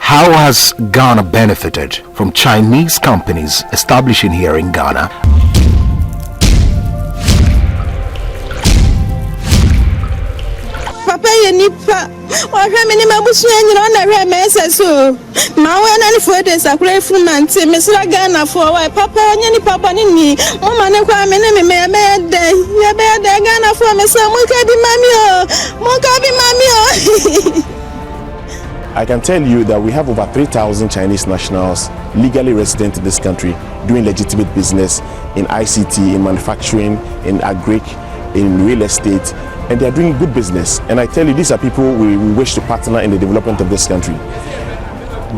How has Ghana benefited from Chinese companies establishing here in Ghana? Papa nipa ohwe me ni mabusu anyina na hwe mese so ma we na ni for days akura fu mante mesra Ghana for why papa onye ni papa ni ni mo ma ne kwa me ne me ya be de Ghana for me so mo ka bi mami o I can tell you that we have over 3,000 Chinese nationals legally resident in this country doing legitimate business in ICT, in manufacturing, in agric, in real estate, and they are doing good business. And I tell you, these are people we wish to partner in the development of this country.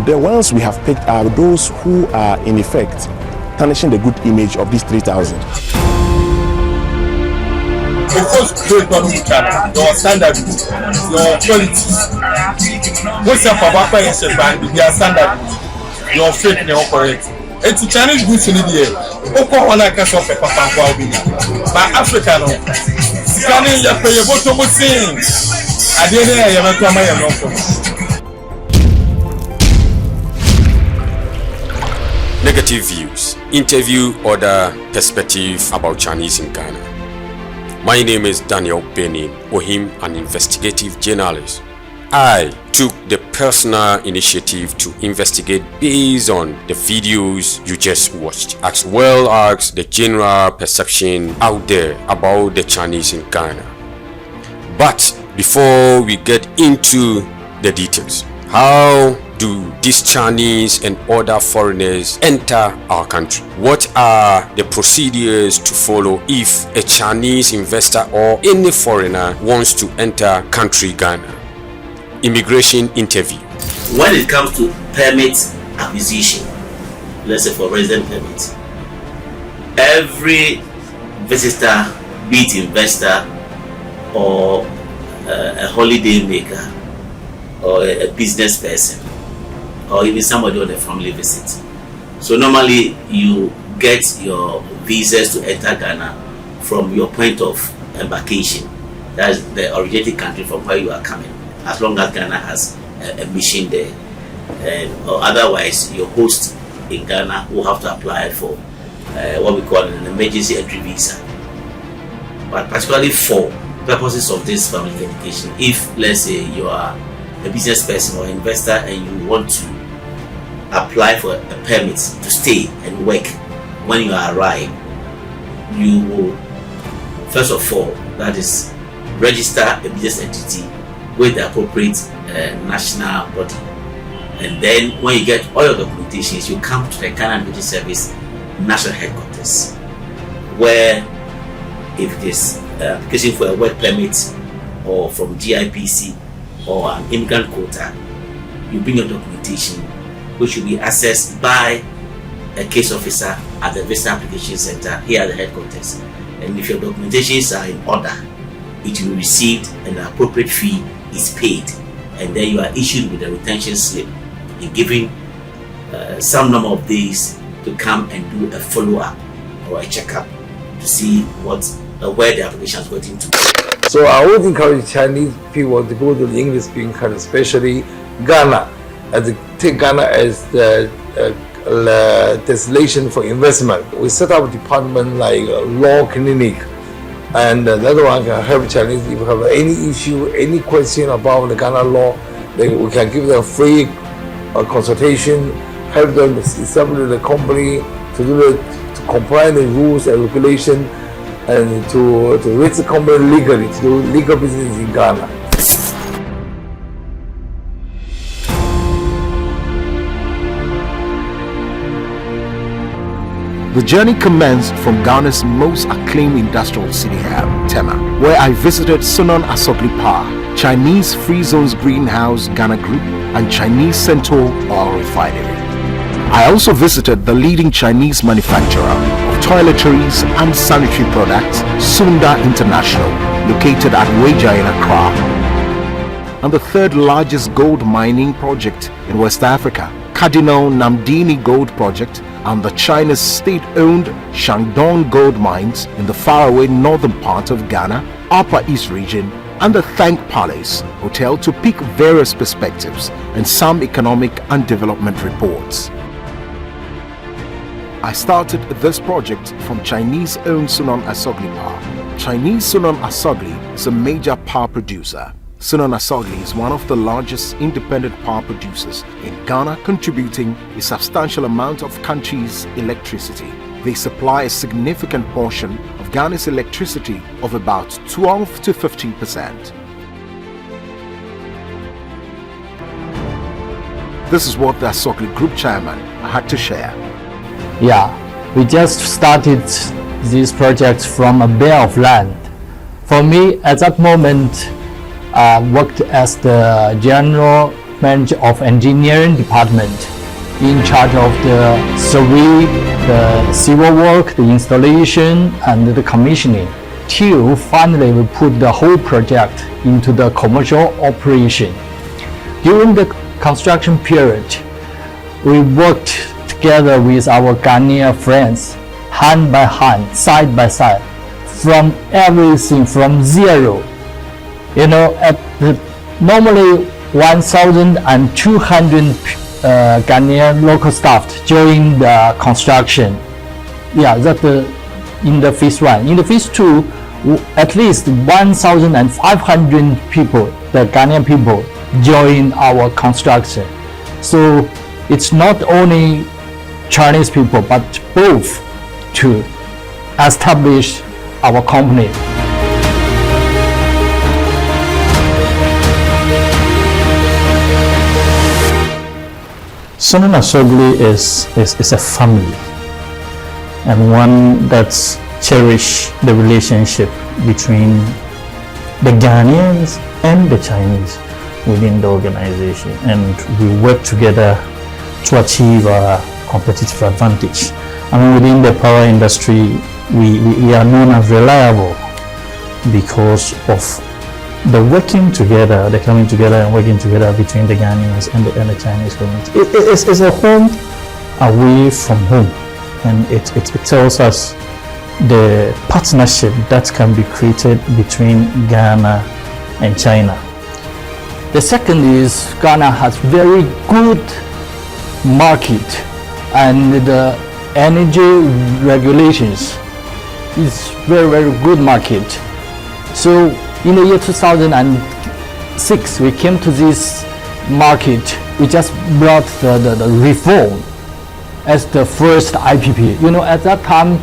The ones we have picked are those who are in effect tarnishing the good image of these 3,000. Of course, your standard, your quality. What's your papa is a band, your standard, your faith, and your correct. And to Chinese goods in the air, Oklahoma can offer papa but Africa, no. Scanning your pay, what to sing. I didn't hear my Negative views, interview, other perspective about Chinese in Ghana. My name is Daniel Benin Ohim, an investigative journalist. I took the personal initiative to investigate based on the videos you just watched, as well as the general perception out there about the Chinese in Ghana. But before we get into the details, how do these Chinese and other foreigners enter our country? What are the procedures to follow if a Chinese investor or any foreigner wants to enter country Ghana? Immigration interview. When it comes to permit acquisition, let's say for resident permit, every visitor, be it investor or a holiday maker or a business person or even somebody on a family visit. So normally you get your visas to enter Ghana from your point of embarkation. That's the originating country from where you are coming, as long as Ghana has a mission there. Or otherwise your host in Ghana will have to apply for what we call an emergency entry visa. But particularly for purposes of this family education, if let's say you are a business person or investor and you want to apply for a permit to stay and work, when you arrive, you will first of all, that is, register a business entity with the appropriate national body. And then when you get all your documentations, you come to the Ghana Immigration Service national headquarters, where if it is application for a work permit or from GIPC or an immigrant quota, you bring your documentation, which will be assessed by a case officer at the visa application center here at the headquarters. And if your documentations are in order, it will be received and the appropriate fee is paid, and then you are issued with a retention slip and given some number of days to come and do a follow-up or a checkup to see where the application is going to. So I would encourage Chinese people to go to the English-speaking country, especially Ghana, and take Ghana as the destination for investment. We set up a department like a law clinic, and that one can help Chinese if you have any issue, any question about the Ghana law. We can give them free consultation, help them establish the company to comply with the rules and regulation, and to raise the company legally, to do legal business in Ghana. The journey commenced from Ghana's most acclaimed industrial city hub, Tema, where I visited Sunan Asokli Power, Chinese Free Zones Greenhouse Ghana Group, and Chinese Centaur Oil Refinery. I also visited the leading Chinese manufacturer of toiletries and sanitary products, Sunda International, located at Weja in Accra, and the third largest gold mining project in West Africa, Cardinal Namdini Gold Project, and the China's state-owned Shandong Gold Mines in the faraway northern part of Ghana, Upper East region, and the Thank Palace Hotel to pick various perspectives and some economic and development reports. I started this project from Chinese-owned Sunon Asogli Power. Chinese Sunon Asogli is a major power producer. Sunon Asogli is one of the largest independent power producers in Ghana, contributing a substantial amount of country's electricity. They supply a significant portion of Ghana's electricity of about 12 to 15%. This is what the Asogli Group chairman had to share. Yeah, we just started this project from a bare of land. For me, at that moment, I worked as the general manager of engineering department, in charge of the survey, the civil work, the installation, and the commissioning, till finally we put the whole project into the commercial operation. During the construction period, we worked together with our Ghanaian friends, hand by hand, side by side, from everything from zero. You know, at the, normally 1,200 Ghanaian local staff during the construction. Yeah, that in the phase 1. In the phase 2, at least 1,500 people, the Ghanaian people, join our construction. So it's not only Chinese people, but both to establish our company. Sunon Asogli is a family, and one that's cherish the relationship between the Ghanaians and the Chinese within the organization, and we work together to achieve a competitive advantage. I mean, within the power industry, we are known as reliable because of the working together, the coming together and working together between the Ghanaians and the Chinese community. It's a home away from home, and it tells us the partnership that can be created between Ghana and China. The second is Ghana has very good market, and the energy regulations is very good market. So in the year 2006, we came to this market. We just brought the reform as the first IPP. You know, at that time,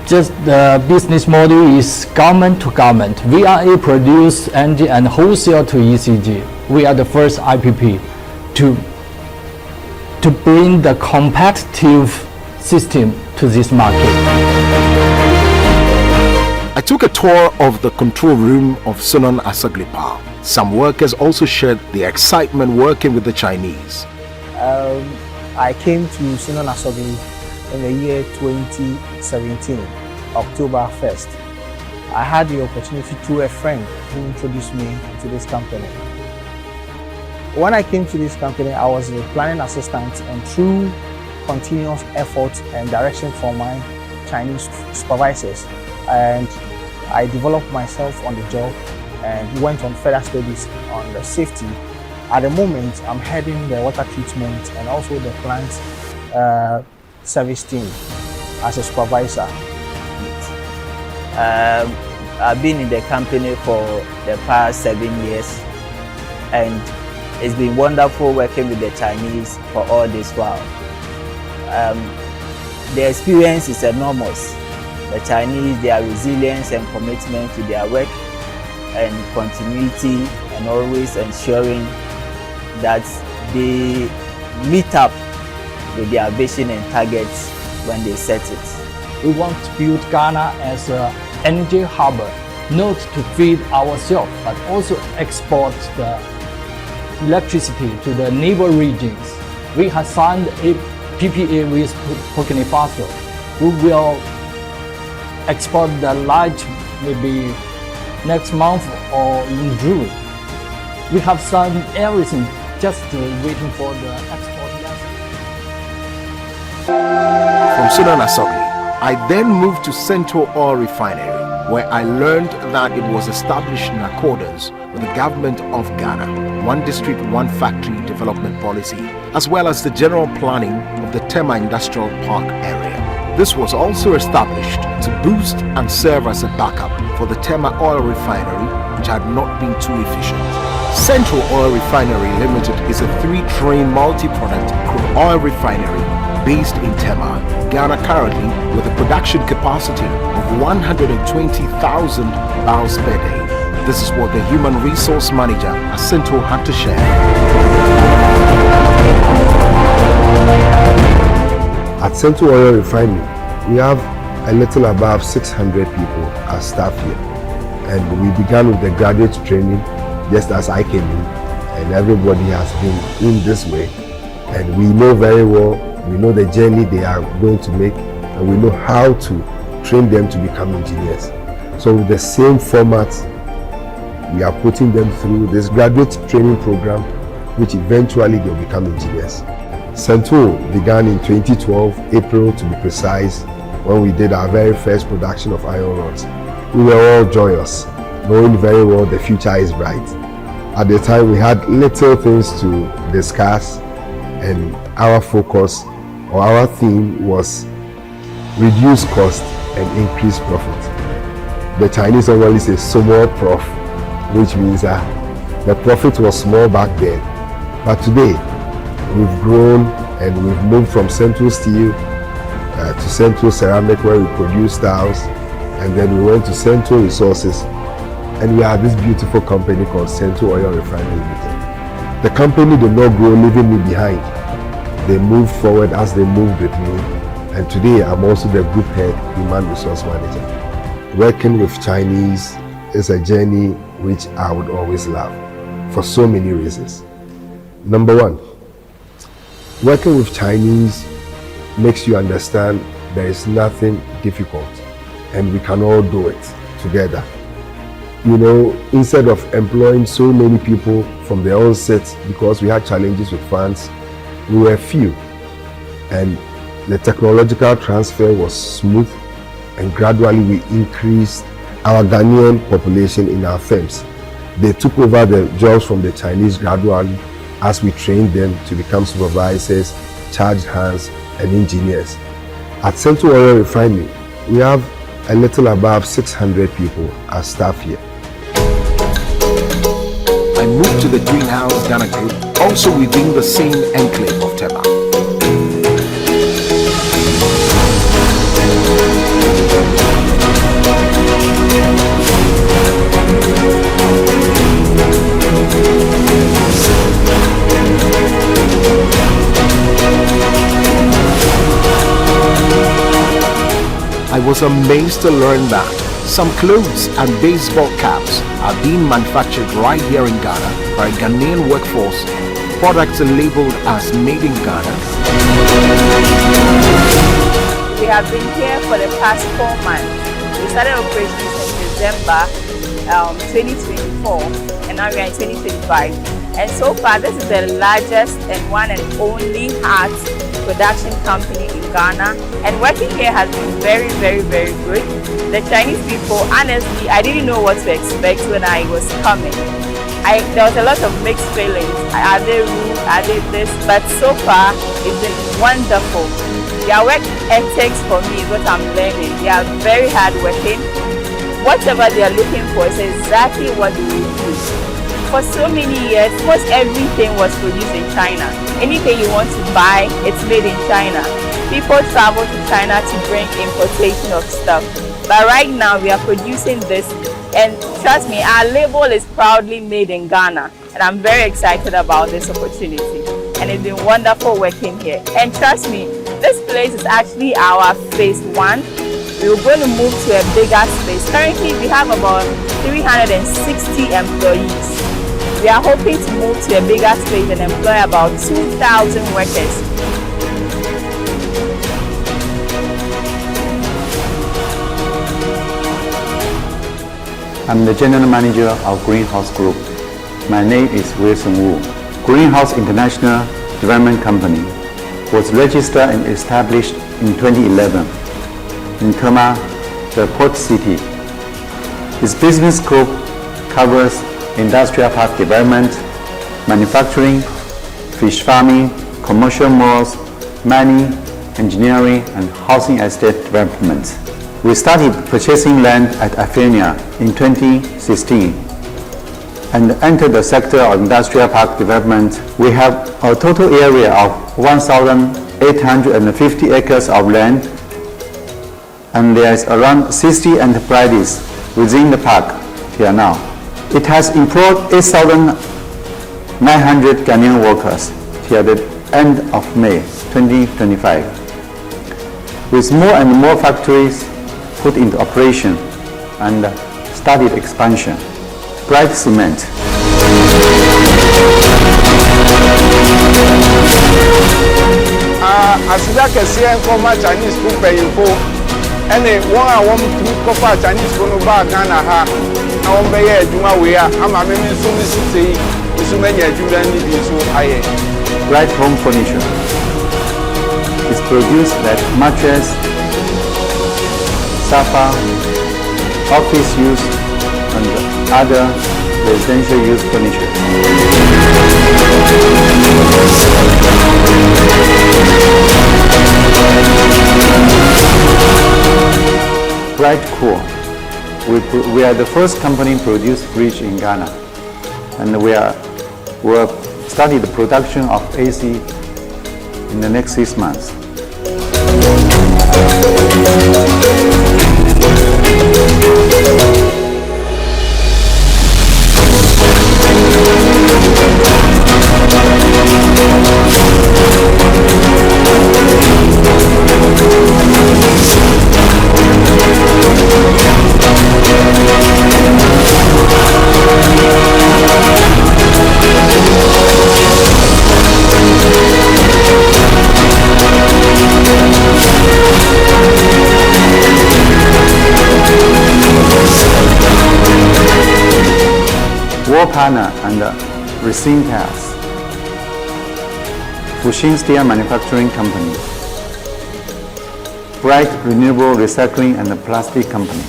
just the business model is government to government. VRA produce energy and wholesale to ECG. We are the first IPP to bring the competitive system to this market. I took a tour of the control room of Sunon Asogli Power. Some workers also shared the excitement working with the Chinese. I came to Sunon Asogli in the year 2017, October 1st. I had the opportunity through a friend who introduced me to this company. When I came to this company, I was a planning assistant, and through continuous effort and direction from my Chinese supervisors, and I developed myself on the job and went on further studies on the safety. At the moment, I'm heading the water treatment and also the plant service team as a supervisor. I've been in the company for the past 7 years, and it's been wonderful working with the Chinese for all this while. The experience is enormous. The Chinese, their resilience and commitment to their work and continuity, and always ensuring that they meet up with their vision and targets when they set it. We want to build Ghana as an energy harbor, not to feed ourselves, but also export the electricity to the neighbor regions. We have signed a PPA with Burkina Faso. We will export the light maybe next month or in June. We have signed everything, just waiting for the export license. From Sunon Asogli, I then moved to Central Oil Refinery, where I learned that it was established in accordance with the government of Ghana, one district, one factory development policy, as well as the general planning of the Tema Industrial Park area. This was also established to boost and serve as a backup for the Tema Oil Refinery, which had not been too efficient. Central Oil Refinery Limited is a 3-train multi-product crude oil refinery based in Tema, Ghana, currently with a production capacity of 120,000 barrels per day. This is what the human resource manager at Central had to share. At Central Oil Refinery, we have a little above 600 people as staff here. And we began with the graduate training just as I came in, and everybody has been in this way. And we know very well, we know the journey they are going to make, and we know how to train them to become engineers. So with the same format, we are putting them through this graduate training program, which eventually they'll become engineers. Central began in 2012, April to be precise, when we did our very first production of iron rods. We were all joyous, knowing very well the future is bright. At the time, we had little things to discuss, and our focus or our theme was reduce cost and increase profit. The Chinese always say small prof, which means the profit was small back then. But today, we've grown and we've moved from Central Steel to Central Ceramic, where we produce tiles, and then we went to Central Resources, and we have this beautiful company called Central Oil Refinery Limited. The company did not grow leaving me behind. They moved forward as they moved with me, and today I'm also the group head human resource manager. Working with Chinese is a journey which I would always love for so many reasons. Number one, working with Chinese makes you understand there is nothing difficult and we can all do it together. You know, instead of employing so many people from the onset because we had challenges with funds, we were few, and the technological transfer was smooth, and gradually we increased our Ghanaian population in our firms. They took over the jobs from the Chinese gradually as we trained them to become supervisors, charge hands, and engineers. At Central Oil Refinery, we have a little above 600 people as staff here. I moved to the Greenhouse Ghana Group, also within the same enclave of Tema. I was amazed to learn that some clothes and baseball caps are being manufactured right here in Ghana by a Ghanaian workforce. Products are labeled as made in Ghana. We have been here for the past 4 months. We started operations in December 2024, and now we are in 2025. And so far, this is the largest and one and only hat production company in Ghana. And working here has been very, very, very good. The Chinese people, honestly, I didn't know what to expect when I was coming. There was a lot of mixed feelings. Are they rude? Are they this? But so far, it's been wonderful. Their work ethics for me is what I'm learning. They are very hardworking. Whatever they are looking for is exactly what they will do. For so many years, most everything was produced in China. Anything you want to buy, it's made in China. People travel to China to bring importation of stuff. But right now, we are producing this, and trust me, our label is proudly made in Ghana. And I'm very excited about this opportunity. And it's been wonderful working here. And trust me, this place is actually our phase 1. We're going to move to a bigger space. Currently, we have about 360 employees. We are hoping to move to a bigger space and employ about 2,000 workers. I'm the General Manager of Greenhouse Group. My name is Wilson Wu. Greenhouse International Development Company was registered and established in 2011. Nkrumah, the port city. Its business scope covers industrial park development, manufacturing, fish farming, commercial malls, mining, engineering, and housing estate development. We started purchasing land at Athenia in 2016 and entered the sector of industrial park development. We have a total area of 1,850 acres of land, and there is around 60 enterprises within the park till now. It has employed 8,900 Ghanaian workers till the end of May 2025. With more and more factories put into operation and started expansion. Bright cement. Asida kɛseɛ nkɔma Chinese food mpanyinfo ɛne wɔn a wɔn tumi kɔfa Chinese food no baa Ghana ha na wɔn bɛyɛ adwuma wei a ama me nso me si sei nso manya adwuma ne bi nso ayɛ. Bright home furniture is produced like mattress, sofa, office use, and other residential use furniture. Bright Core. We are the first company to produce fridge in Ghana, and we'll start the production of AC in the next 6 months. Partner and Racine Tiles, Fushin Steel Manufacturing Company, Bright Renewable Recycling and Plastic Company.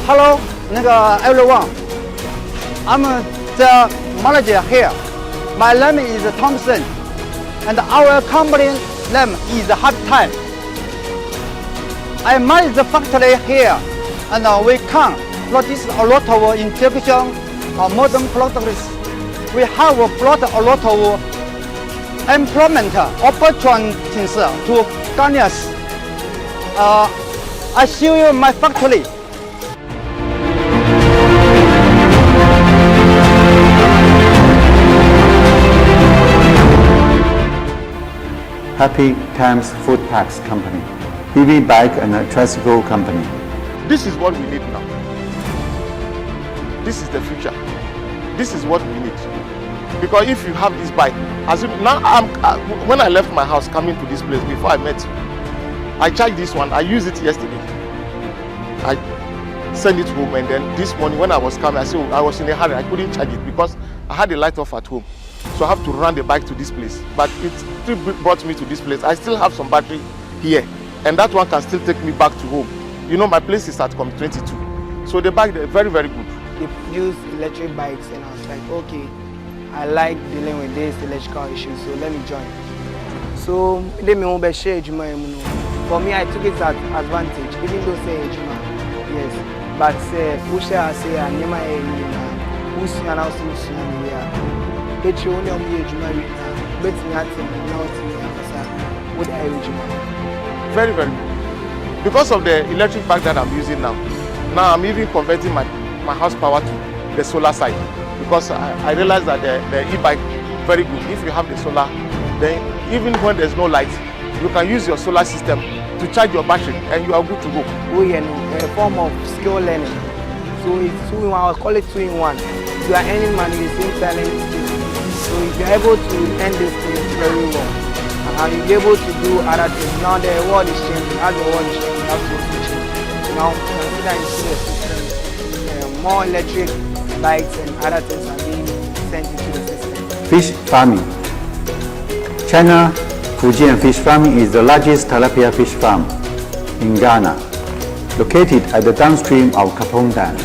Hello, everyone. I'm the manager here. My name is Thompson, and our company name is Happy Time. I manage the factory here, and we can produce a lot of integration modern products. We have brought a lot of employment opportunities to Ghanaians. I show you my factory. Happy Times Food Packs Company, EV Bike and Tricycle Company. This is what we need now. This is the future. This is what we need. Because if you have this bike, when I left my house coming to this place before I met you, I charged this one. I used it yesterday. I sent it home, and then this morning when I was coming, I was in a hurry. I couldn't charge it because I had the light off at home. So I have to run the bike to this place. But it still brought me to this place. I still have some battery here, and that one can still take me back to home. You know, my place is at Com22. So the bike, they're very, very good. They produce electric bikes, and I was like, okay, I like dealing with this electrical issues, so let me join. So for me, I took it as advantage, even though say yes. But say Pusha say I never very, very good. Because of the electric bike that I'm using now I'm even converting my house power to the solar side, because I realized that the e-bike very good. If you have the solar, then even when there's no light, you can use your solar system to charge your battery and you are good to go. A form of skill learning. So it's 2-in-1, I call it 2-in-1. You are earning money, you same talent. So So if you're able to end this thing very well, and you'll be able to do other things. Now the world is changing. As the world is changing, you have to also change. Now consider into the system, more electric lights and other things are being sent into the system. Fish farming. China Fujian Fish Farming is the largest tilapia fish farm in Ghana, located at the downstream of Kapong Dam.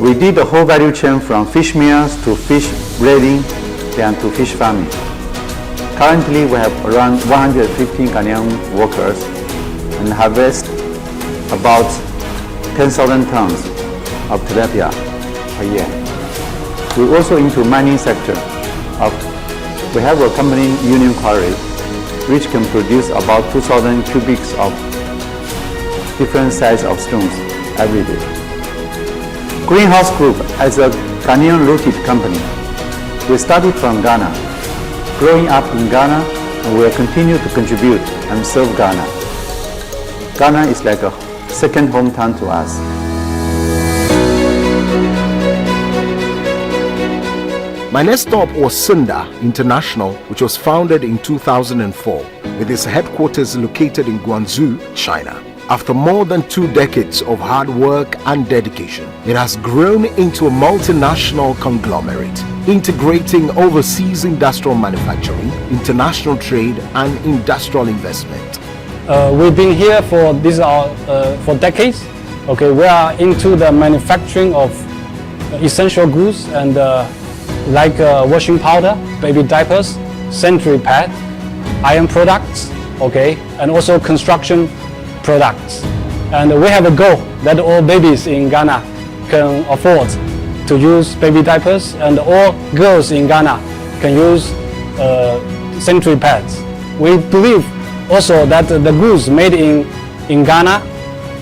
We did the whole value chain from fish meals to fish breeding, then to fish farming. Currently, we have around 115 Ghanaian workers and harvest about 10,000 tons of tilapia per year. We're also into mining sector. We have a company, Union Quarry, which can produce about 2,000 cubics of different size of stones every day. Greenhouse Group is a Ghanaian-rooted company. We started from Ghana, growing up in Ghana, and we will continue to contribute and serve Ghana. Ghana is like a second hometown to us. My next stop was Sunda International, which was founded in 2004, with its headquarters located in Guangzhou, China. After more than 2 decades of hard work and dedication, it has grown into a multinational conglomerate, integrating overseas industrial manufacturing, international trade, and industrial investment. We've been here for for decades. Okay, we are into the manufacturing of essential goods and like washing powder, baby diapers, sanitary pad, iron products, okay, and also construction products. And we have a goal that all babies in Ghana can afford to use baby diapers, and all girls in Ghana can use sanitary pads. We believe also that the goods made in Ghana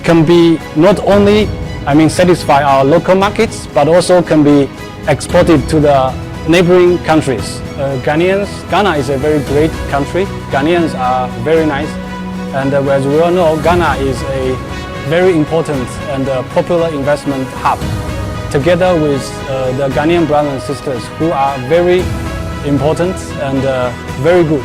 can be not only, satisfy our local markets, but also can be exported to the neighboring countries. Ghana is a very great country. Ghanaians are very nice, and as we all know, Ghana is a very important and popular investment hub, together with the Ghanaian brothers and sisters who are very important and very good.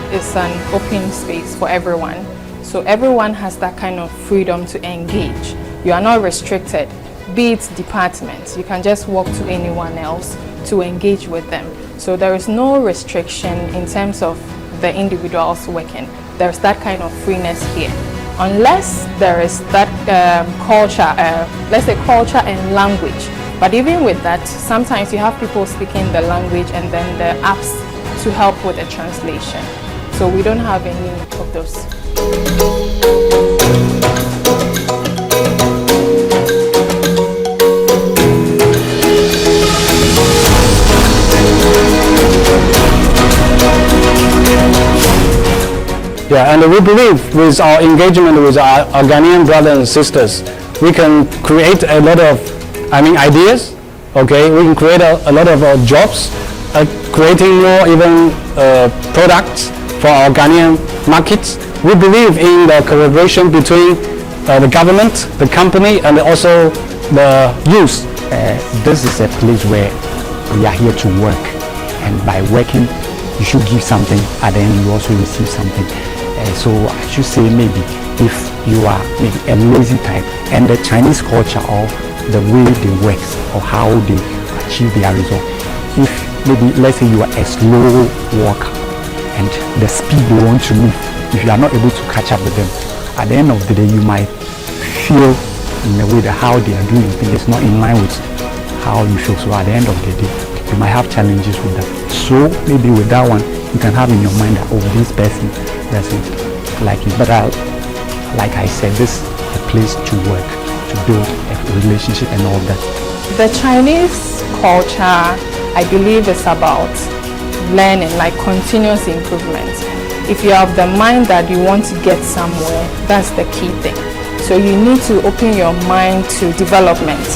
It's an open space for everyone, so everyone has that kind of freedom to engage. You are not restricted, be it departments. You can just walk to anyone else to engage with them. So there is no restriction in terms of the individuals working. There's that kind of freeness here. Unless there is that culture, let's say culture and language. But even with that, sometimes you have people speaking the language and then the apps to help with the translation. So we don't have any of those. Yeah, and we believe with our engagement with our Ghanaian brothers and sisters, we can create a lot of, ideas. Okay, we can create a lot of jobs, creating more even products for our Ghanaian markets. We believe in the collaboration between the government, the company, and also the youth. This is a place where we are here to work, and by working, you should give something, and then you also receive something. So I should say maybe if you are maybe a lazy type, and the Chinese culture or the way they work or how they achieve their result, if maybe let's say you are a slow walker and the speed they want to move, if you are not able to catch up with them, at the end of the day you might feel in a way that how they are doing things is not in line with how you feel. So at the end of the day you might have challenges with that. So maybe with that one you can have in your mind that, oh, this person doesn't like it. But like I said, this is a place to work, to build a relationship and all that. The Chinese culture, I believe, is about learning, like continuous improvement. If you have the mind that you want to get somewhere, that's the key thing. So you need to open your mind to development,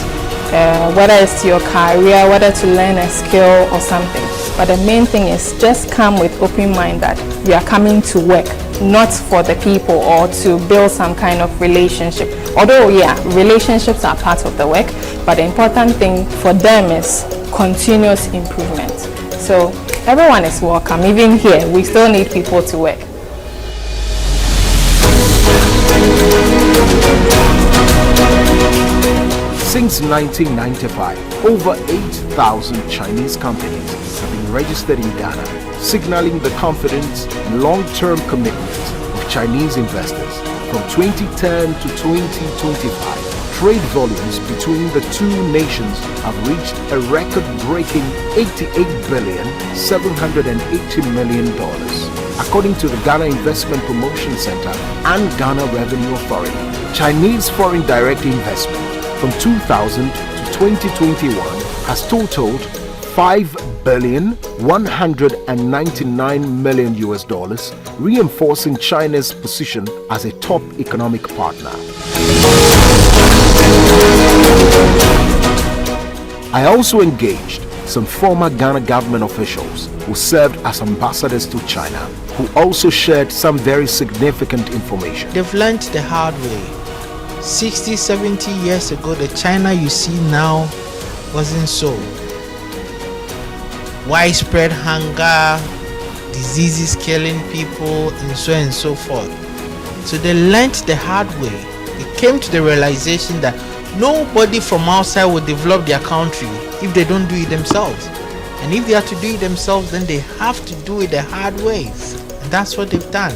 whether it's your career, whether to learn a skill or something. But the main thing is just come with open mind that we are coming to work, not for the people or to build some kind of relationship. Although, yeah, relationships are part of the work, but the important thing for them is continuous improvement. So everyone is welcome. Even here, we still need people to work. Since 1995, over 8,000 Chinese companies have been registered in Ghana, signaling the confidence and long-term commitment of Chinese investors. From 2010 to 2025, trade volumes between the two nations have reached a record-breaking $88.780 billion, according to the Ghana Investment Promotion Center and Ghana Revenue Authority. Chinese foreign direct investment from 2000 to 2021 has totaled $5.199 billion, reinforcing China's position as a top economic partner. I also engaged some former Ghana government officials who served as ambassadors to China, who also shared some very significant information. They've learned the hard way. 60, 70 years ago, the China you see now wasn't so. Widespread hunger, diseases killing people, and so forth. So they learned the hard way. They came to the realization that nobody from outside will develop their country if they don't do it themselves. And if they have to do it themselves, then they have to do it the hard way. And that's what they've done.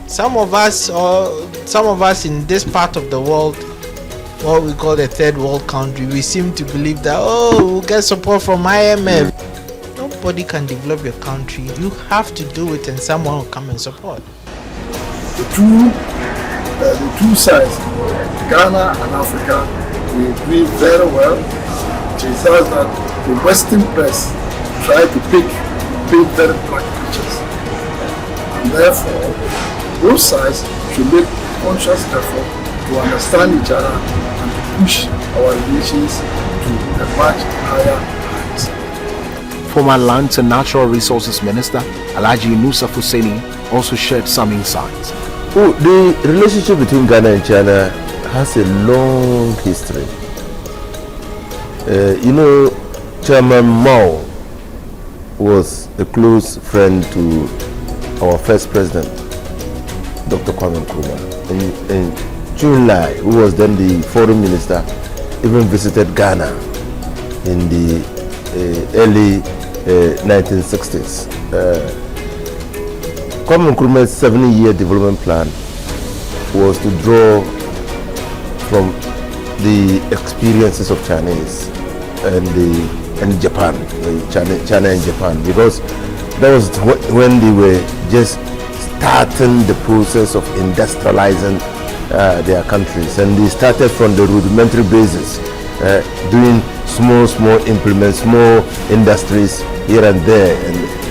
Some of us in this part of the world, what we call the third world country, we seem to believe that, we'll get support from IMF. Nobody can develop your country. You have to do it, and someone will come and support. The two sides, Ghana and Africa, we agree very well. It is that the Western press try to paint very black pictures, and therefore both sides should make conscious effort to understand each other and to push our relations to a much higher heights. Former Lands and Natural Resources Minister Alhaji Nusa Fuseni also shared some insights. The relationship between Ghana and China has a long history. Chairman Mao was a close friend to our first president, Dr. Kwame Nkrumah. In July, who was then the foreign minister, even visited Ghana in the early 1960s. Kwame Nkrumah's 70-year development plan was to draw from the experiences of Chinese and Japan, China and Japan, because that was when they were just starting the process of industrializing their countries, and they started from the rudimentary basis, doing small implements, small industries here and there,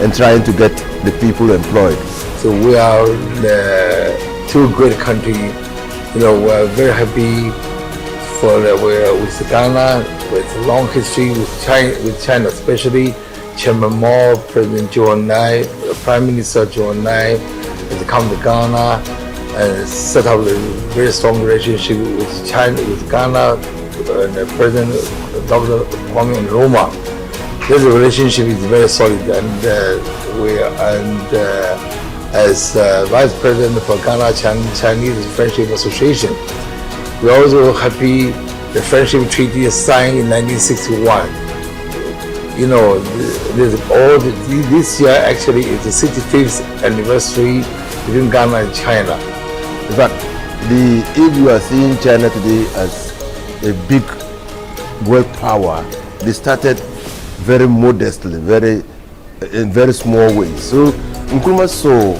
and trying to get the people employed. So we are two great countries. We're very happy with Ghana, with a long history with China, especially Chairman Mao, President Zhou Enlai, Prime Minister Zhou Enlai has come to Ghana and set up a very strong relationship with Ghana, and President Dr. Kwame Nkrumah. This relationship is very solid, and as Vice President for Ghana Chinese Friendship Association, we're also happy the Friendship Treaty is signed in 1961. This year actually is the 65th anniversary between Ghana and China. In fact, if you are seeing China today as a big world power, they started very modestly, in very small ways. So Nkrumah saw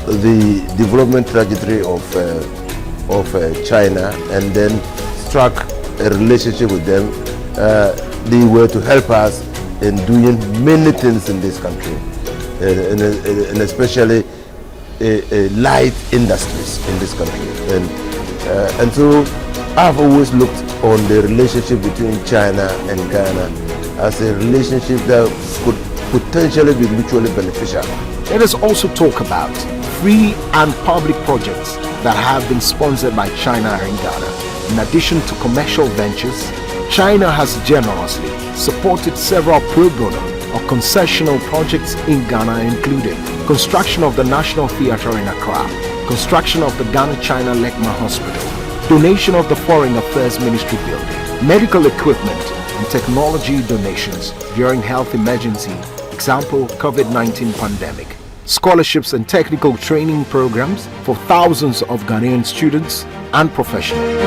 the development trajectory of China and then struck a relationship with them. They were to help us in doing many things in this country, and especially light industries in this country. And so I've always looked on the relationship between China and Ghana as a relationship that could potentially be mutually beneficial. Let us also talk about free and public projects that have been sponsored by China and Ghana. In addition to commercial ventures, China has generously supported several pro bono or concessional projects in Ghana, including construction of the National Theatre in Accra, construction of the Ghana-China Lekma Hospital, donation of the Foreign Affairs Ministry building, medical equipment and technology donations during health emergency, example COVID-19 pandemic, scholarships and technical training programs for thousands of Ghanaian students and professionals.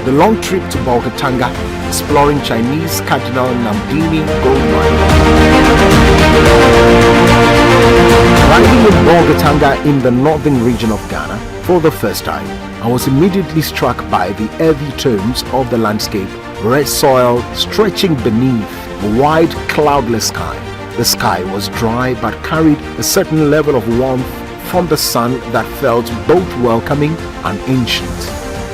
The long trip to Bolgatanga, exploring Chinese Cardinal Namdini gold mine. Arriving in Bolgatanga in the northern region of Ghana for the first time, I was immediately struck by the earthy tones of the landscape, red soil stretching beneath a wide cloudless sky. The sky was dry but carried a certain level of warmth from the sun that felt both welcoming and ancient.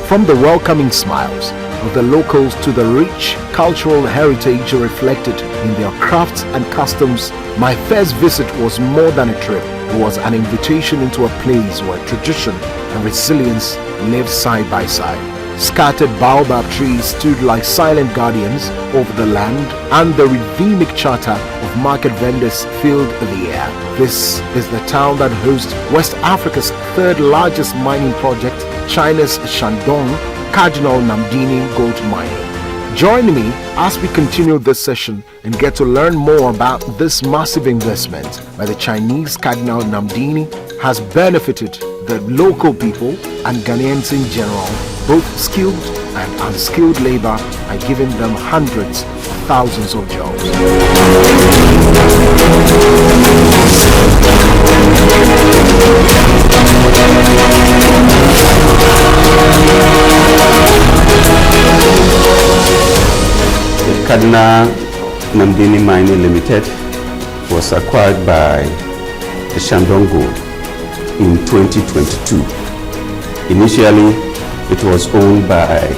From the welcoming smiles of the locals to the rich cultural heritage reflected in their crafts and customs, my first visit was more than a trip. It was an invitation into a place where tradition and resilience lived side by side. Scattered baobab trees stood like silent guardians over the land, and the rhythmic chatter of market vendors filled the air. This is the town that hosts West Africa's third largest mining project, China's Shandong Cardinal Namdini gold mining. Join me as we continue this session and get to learn more about this massive investment by the Chinese Cardinal Namdini has benefited the local people and Ghanaians in general, both skilled and unskilled labor, by giving them hundreds of thousands of jobs. The Cardinal Namdini Mining Limited was acquired by the Shandong Gold in 2022. Initially, it was owned by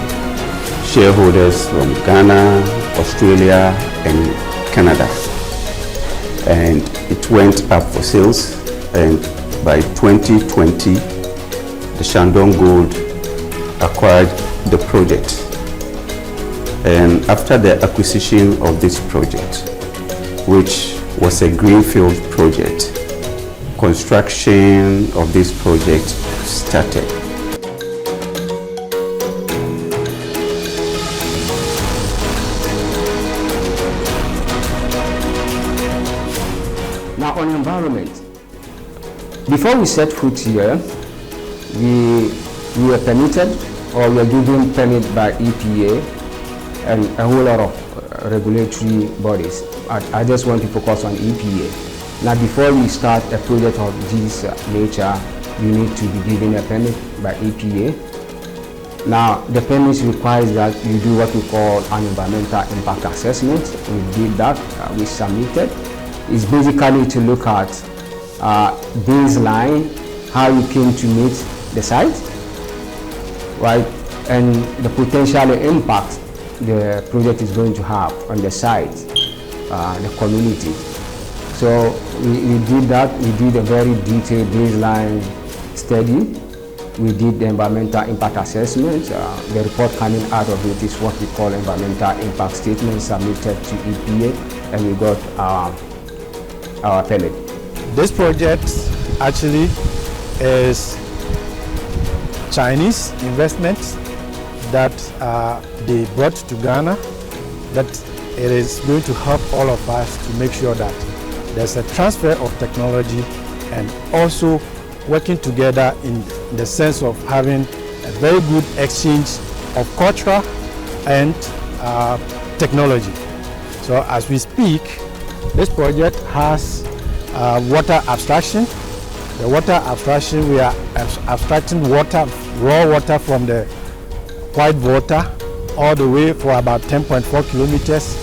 shareholders from Ghana, Australia, and Canada. And it went up for sales, and by 2020, the Shandong Gold acquired the project. And after the acquisition of this project, which was a greenfield project, construction of this project started. Now on environment, before we set foot here, we were permitted, or we were given permit by EPA and a whole lot of regulatory bodies. I just want to focus on EPA. Now before we start a project of this nature, you need to be given a permit by EPA. Now the permit requires that you do what we call an environmental impact assessment. We did that, we submitted. It's basically to look at baseline, how you came to meet the site, right, and the potential impact the project is going to have on the site, the community. So we did that. We did a very detailed baseline study. We did the environmental impact assessment. The report coming out of it is what we call environmental impact statement, submitted to EPA, and we got our permit. This project actually is Chinese investments that they brought to Ghana, that it is going to help all of us to make sure that there's a transfer of technology and also working together in the sense of having a very good exchange of culture and technology. So as we speak, this project has water abstraction. The water abstraction, we are abstracting water, raw water from the white water all the way for about 10.4 kilometers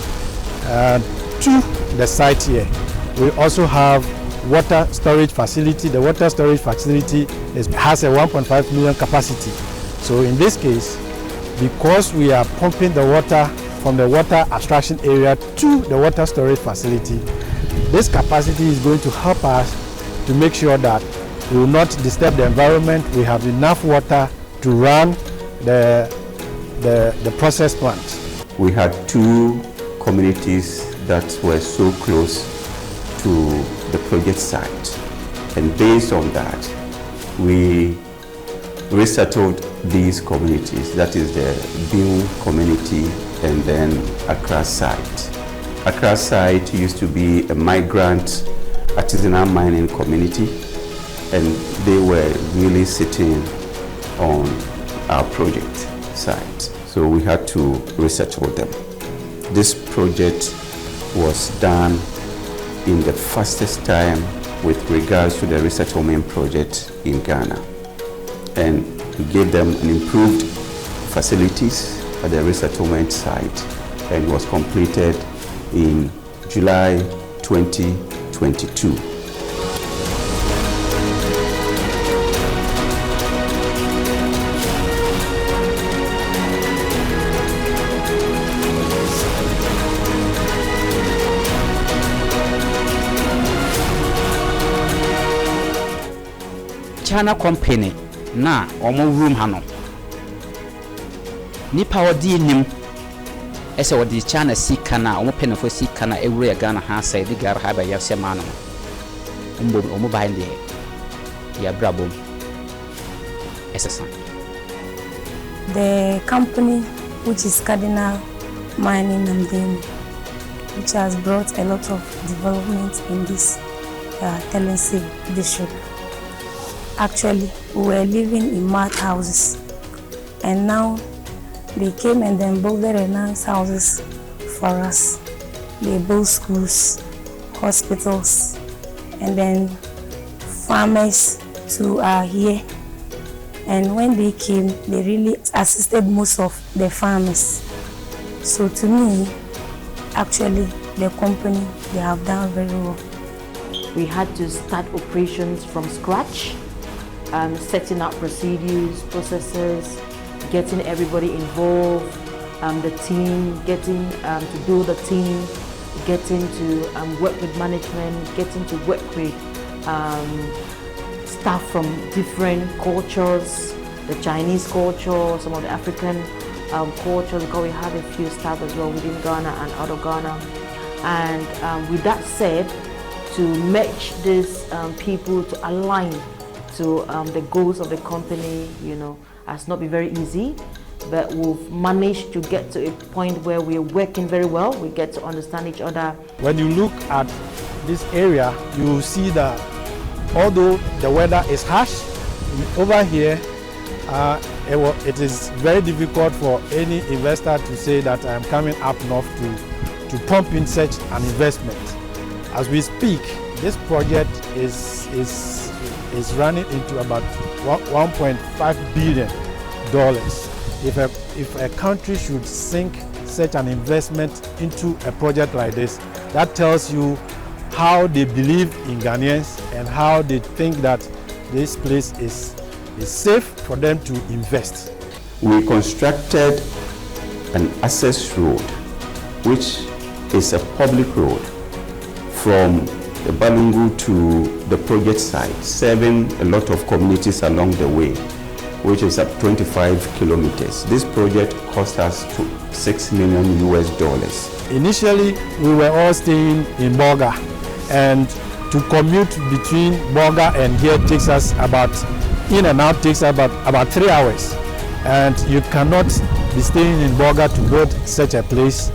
to the site here. We also have water storage facility. The water storage facility has a 1.5 million capacity. So in this case, because we are pumping the water from the water abstraction area to the water storage facility. This capacity is going to help us to make sure that we will not disturb the environment. We have enough water to run the process plant. We had 2 communities that were so close to the project site, and based on that, we resettled these communities, that is the Biu community and then Accra site. Accra site used to be a migrant artisanal mining community, and they were really sitting on our project site. So we had to resettle them. This project was done in the fastest time with regards to the resettlement project in Ghana. And we gave them an improved facilities at the resettlement site, and was completed in July 2022. China company na omo room hano nipa odi nim ese odi China sika na omo penefo sika na ewure Ghana ha sai di gar ha ba yase mano omo ba ndi ya brabo ese. The company, which is Cardinal Mining Namdeni, which has brought a lot of development in this Telensi district. Actually, we were living in mud houses, and now they came and then built very nice houses for us. They built schools, hospitals, and then farmers too are here. And when they came, they really assisted most of the farmers. So to me, actually, the company, they have done very well. We had to start operations from scratch, setting up procedures, processes, getting everybody involved, the team, getting to build a team, getting to work with management, getting to work with staff from different cultures, the Chinese culture, some of the African cultures, because we have a few staff as well within Ghana and out of Ghana. And with that said, to match these people to align to the goals of the company, you know, has not been very easy, but we've managed to get to a point where we're working very well. We get to understand each other. When you look at this area, you will see that although the weather is harsh, over here, it is very difficult for any investor to say that I'm coming up north to pump in such an investment. As we speak, this project is running into about $1.5 billion. If a country should sink such an investment into a project like this, that tells you how they believe in Ghanaians and how they think that this place is safe for them to invest. We constructed an access road, which is a public road from the Balungu to the project site, serving a lot of communities along the way, which is up 25 kilometers. This project cost us $6 million. Initially, we were all staying in Boga, and to commute between Boga and here takes us in and out takes about 3 hours. And you cannot be staying in Boga to build such a place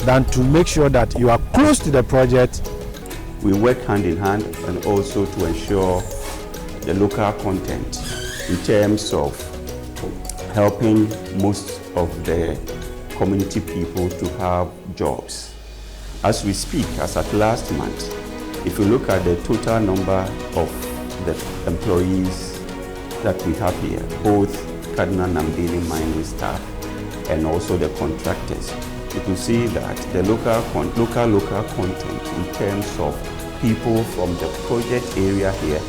than to make sure that you are close to the project. We work hand in hand and also to ensure the local content in terms of helping most of the community people to have jobs. As we speak, as at last month, if you look at the total number of the employees that we have here, both Cardinal Namdeni mining staff and also the contractors, you can see that the local content in terms of people from the project area here,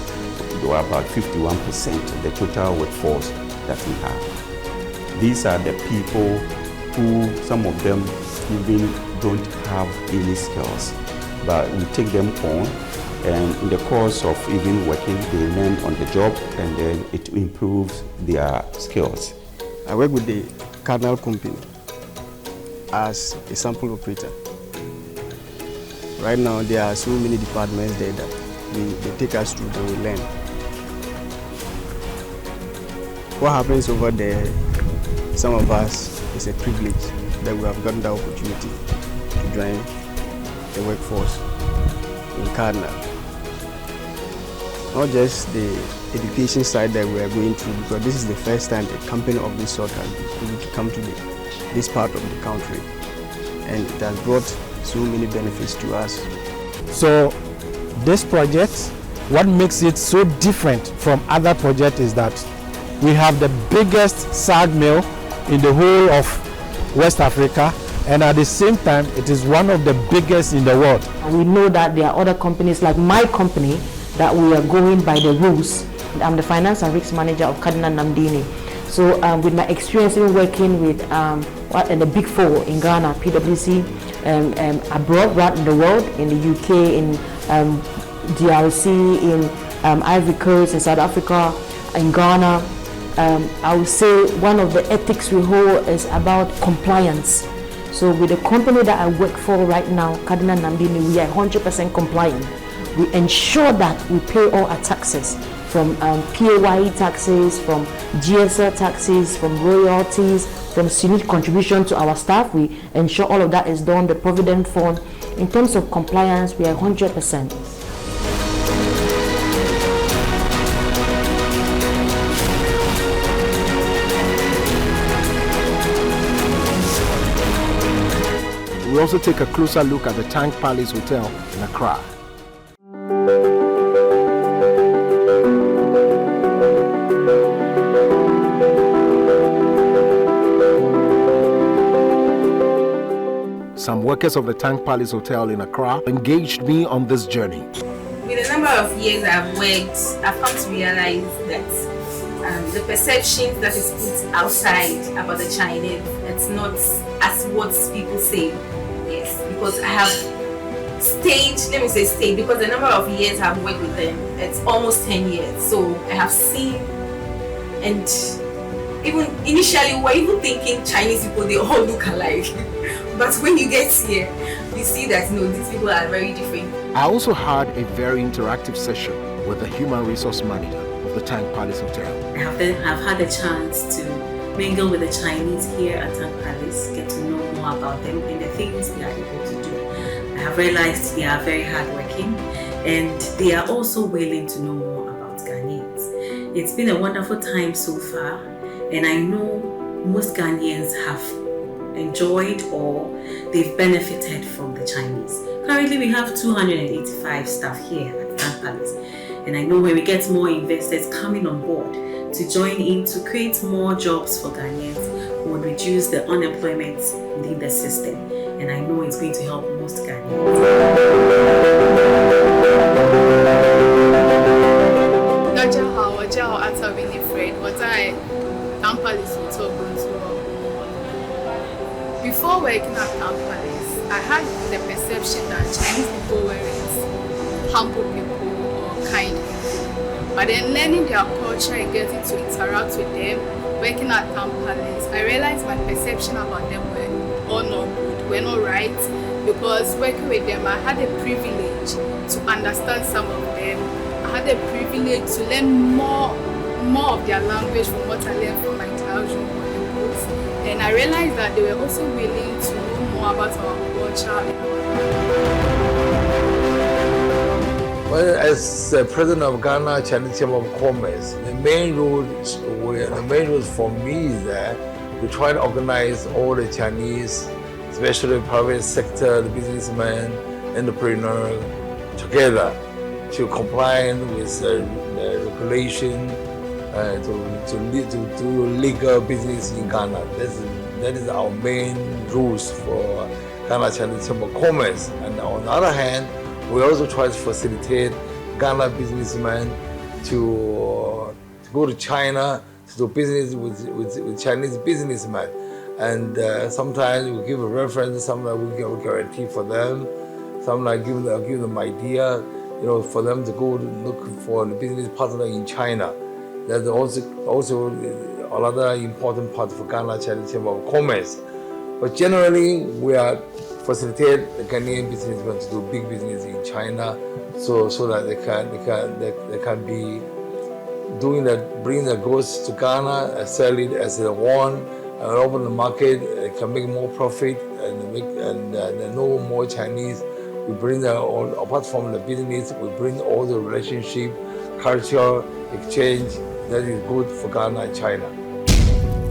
they are about 51% of the total workforce that we have. These are the people who, some of them even don't have any skills. But we take them on, and in the course of even working, they learn on the job, and then it improves their skills. I work with the Cardinal Company as a sample operator. Right now, there are so many departments there that they take us through and we learn. What happens over there, some of us, is a privilege that we have gotten the opportunity to join the workforce in Cardinal. Not just the education side that we are going through, because this is the first time a company of this sort has been able to come to this part of the country, and it has brought so many benefits to us. So this project, what makes it so different from other projects is that we have the biggest sag mill in the whole of West Africa, and at the same time it is one of the biggest in the world. We know that there are other companies like my company that we are going by the rules. I'm the finance and risk manager of Cardinal Namdini. So with my experience in working with the big four in Ghana, PwC, abroad, around the world, in the UK, in DRC, in Ivory Coast, in South Africa, in Ghana, I would say one of the ethics we hold is about compliance. So with the company that I work for right now, Cardinal Namdini, we are 100% compliant. We ensure that we pay all our taxes, from PAYE taxes, from GSL taxes, from royalties, from SUNIT contribution to our staff. We ensure all of that is done, the Provident Fund. In terms of compliance, we are 100%. We also take a closer look at the Tank Palace Hotel in Accra. Some workers of the Tank Palace Hotel in Accra engaged me on this journey. With the number of years I've worked, I've come to realize that the perception that is put outside about the Chinese, it's not as what people say. Yes, because I have stayed, let me say stayed, because the number of years I've worked with them, it's almost 10 years. So I have seen, and even initially we were even thinking Chinese people, they all look alike. But when you get here, you see that no, these people are very different. I also had a very interactive session with the human resource manager of the Tank Palace Hotel. I've had a chance to mingle with the Chinese here at Tank Palace, get to know more about them and the things they are able to do. I have realized they are very hardworking and they are also willing to know more about Ghanaians. It's been a wonderful time so far, and I know most Ghanaians have enjoyed or they've benefited from the Chinese. Currently we have 285 staff here at Tank Palace, and I know when we get more investors coming on board to join in to create more jobs for Ghanaians, will reduce the unemployment within the system, and I know it's going to help most Ghanaians. Before working at Tank Palace, I had the perception that Chinese people weren't humble people or kind people. But then learning their culture and getting to interact with them, working at Tank Palace, I realized my perception about them were all not good, were not right, because working with them, I had a privilege to understand some of them. I had a privilege to learn more of their language from what I learned from my classroom on the books. And I realized that they were also willing to know more about our culture. Well, as president of Ghana Chinese Chamber of Commerce, the main rules for me is that we try to organize all the Chinese, especially the private sector, the businessmen, entrepreneurs, together to comply with the regulation to do legal business in Ghana. That is our main rules for Ghana Chinese Chamber of Commerce. And on the other hand, we also try to facilitate Ghana businessmen to go to China to do business with Chinese businessmen. And sometimes we give a reference, sometimes we give a guarantee for them, sometimes give them idea, for them to go to look for a business partner in China. That's also another important part for Ghana Chinese Chamber of Commerce. But generally, we are facilitate the Ghanaian businessmen to do big business in China, so that they can be doing that, bring the goods to Ghana and sell it as they want, and open the market. They can make more profit and no more Chinese. We bring apart from the business, we bring all the relationship, culture exchange that is good for Ghana and China.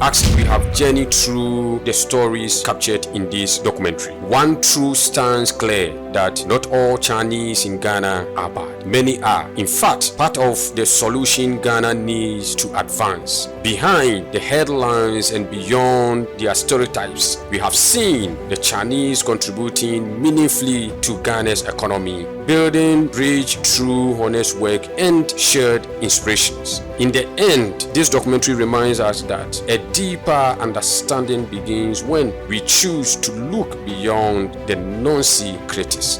As we have journeyed through the stories captured in this documentary, one truth stands clear, that not all Chinese in Ghana are bad. Many are, in fact, part of the solution Ghana needs to advance. Behind the headlines and beyond their stereotypes, we have seen the Chinese contributing meaningfully to Ghana's economy, building bridge through honest work and shared inspirations. In the end, this documentary reminds us that a deeper understanding begins when we choose to look beyond the non-see critics.